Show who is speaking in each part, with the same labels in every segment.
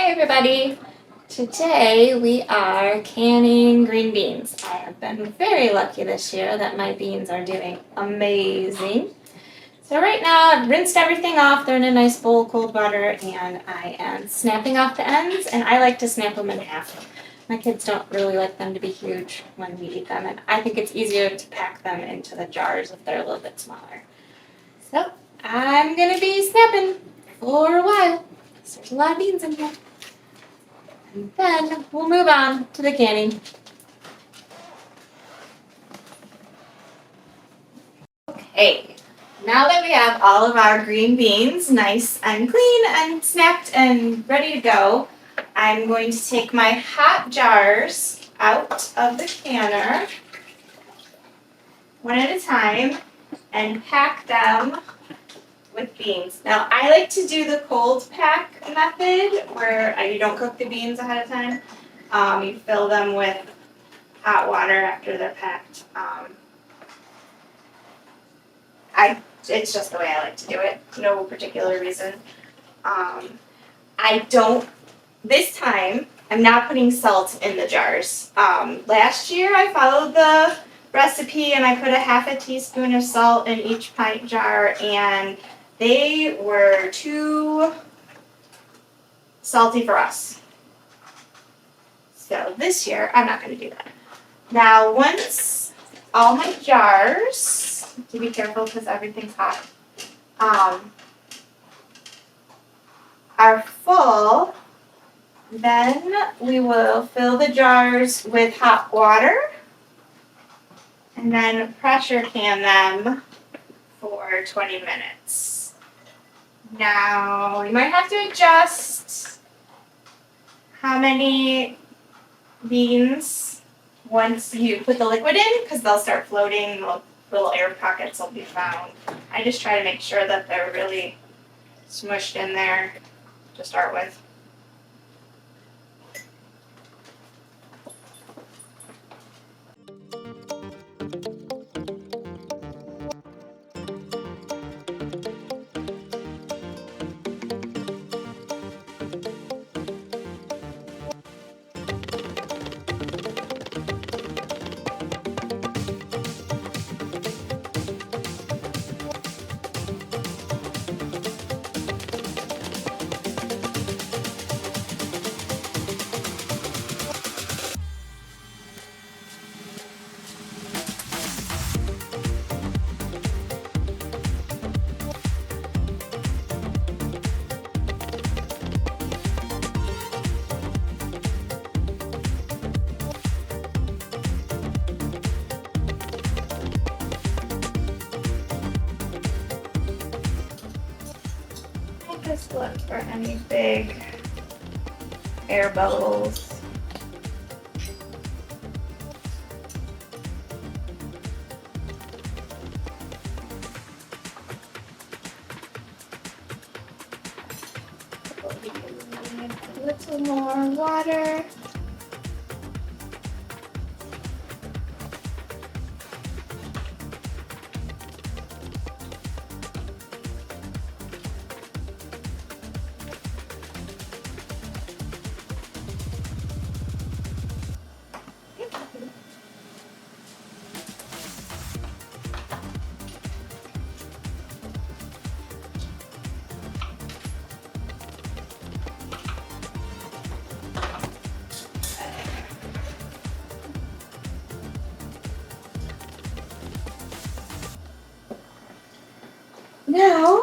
Speaker 1: Hi everybody! Today we are canning green beans. I have been very lucky this year that my beans are doing amazing. So right now I've rinsed everything off. They're in a nice bowl of cold water and I am snapping off the ends, and I like to snap them in half. My kids don't really like them to be huge when we eat them, and I think it's easier to pack them into the jars if they're a little bit smaller. So I'm going to be snapping for a while. There's a lot of beans in here. And then we'll move on to the canning. Okay, now that we have all of our green beans nice and clean and snapped and ready to go, I'm going to take my hot jars out of the canner one at a time and pack them with beans. Now, I like to do the cold pack method where you don't cook the beans ahead of time. You fill them with hot water after they're packed. It's just the way I like to do it. No particular reason. This time, I'm not putting salt in the jars. Last year, I followed the recipe and I put a half a teaspoon of salt in each pint jar, and they were too salty for us. So this year, I'm not going to do that. Now, once all my jars, to be careful because everything's hot, are full, then we will fill the jars with hot water and then pressure can them for 20 minutes. Now, you might have to adjust how many beans once you put the liquid in, because they'll start floating, little air pockets will be found. I just try to make sure that they're really smushed in there to start with. Just look for any big air bubbles. A little more water. Now,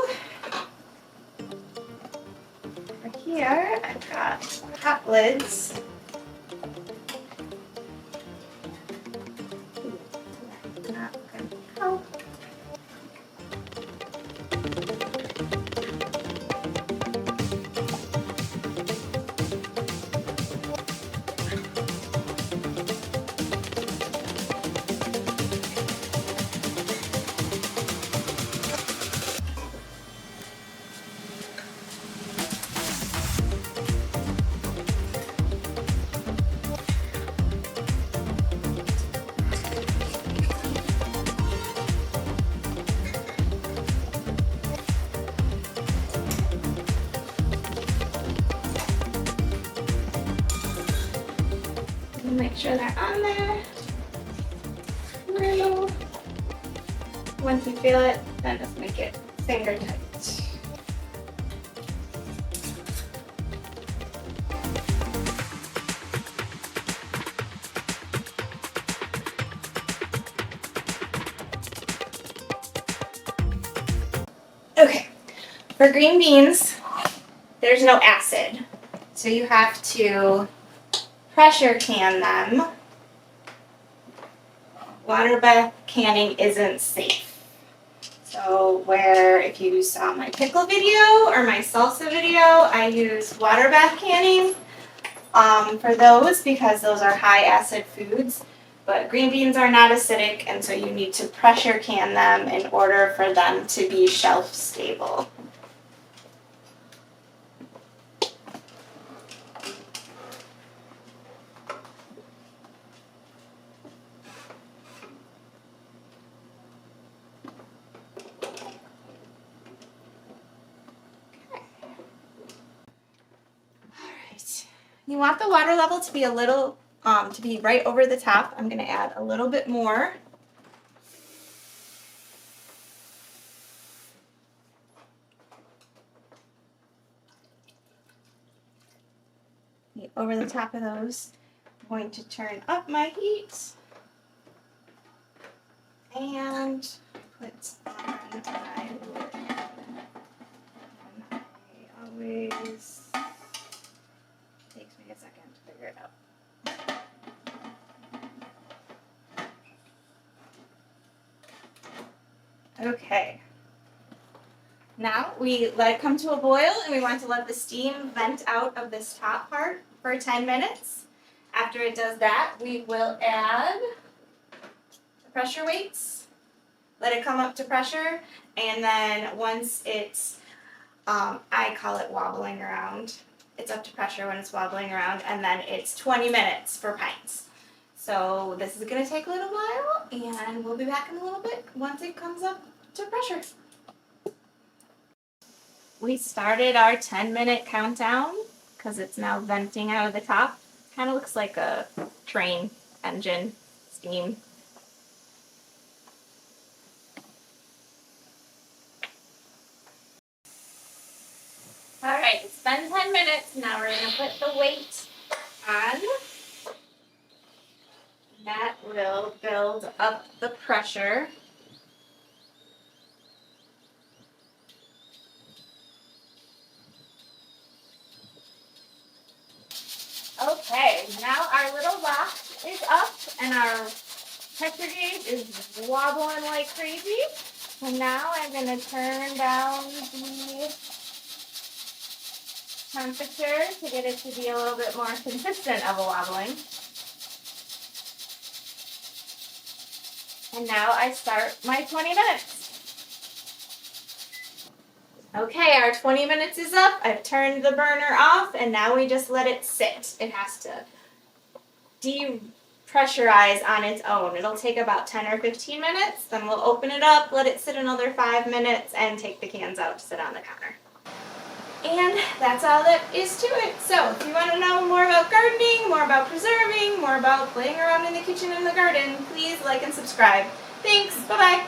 Speaker 1: over here, I've got hot lids. Not gonna help. make sure they're on there. Through. Once you feel it, then just make it finger tight. Okay, for green beans, there's no acid, so you have to pressure can them. Water bath canning isn't safe. So where if you saw my pickle video or my salsa video, I use water bath canning for those because those are high acid foods. But green beans are not acidic, and so you need to pressure can them in order for them to be shelf stable. You want the water level to be a little, to be right over the top. I'm going to add a little bit more. Over the top of those, I'm going to turn up my heat and put on my lid. And I always takes me a second to figure it out. Okay. Now we let it come to a boil, and we want to let the steam vent out of this top part for 10 minutes. After it does that, we will add the pressure weights, let it come up to pressure, and then once it's, I call it wobbling around. It's up to pressure when it's wobbling around, and then it's 20 minutes for pints. So this is going to take a little while, and we'll be back in a little bit once it comes up to pressure. We started our 10-minute countdown because it's now venting out of the top. Kind of looks like a train engine steam. All right, it's been 10 minutes. Now we're going to put the weight on. That will build up the pressure. Okay, now our little lock is up and our pressure gauge is wobbling like crazy. So now I'm going to turn down the temperature to get it to be a little bit more consistent of a wobbling. And now I start my 20 minutes. Okay, our 20 minutes is up. I've turned the burner off, and now we just let it sit. It has to depressurize on its own. It'll take about 10 or 15 minutes. Then we'll open it up, let it sit another 5 minutes, and take the cans out to sit on the counter. And that's all that is to it. So if you want to know more about gardening, more about preserving, more about playing around in the kitchen and the garden, please like and subscribe. Thanks. Bye-bye.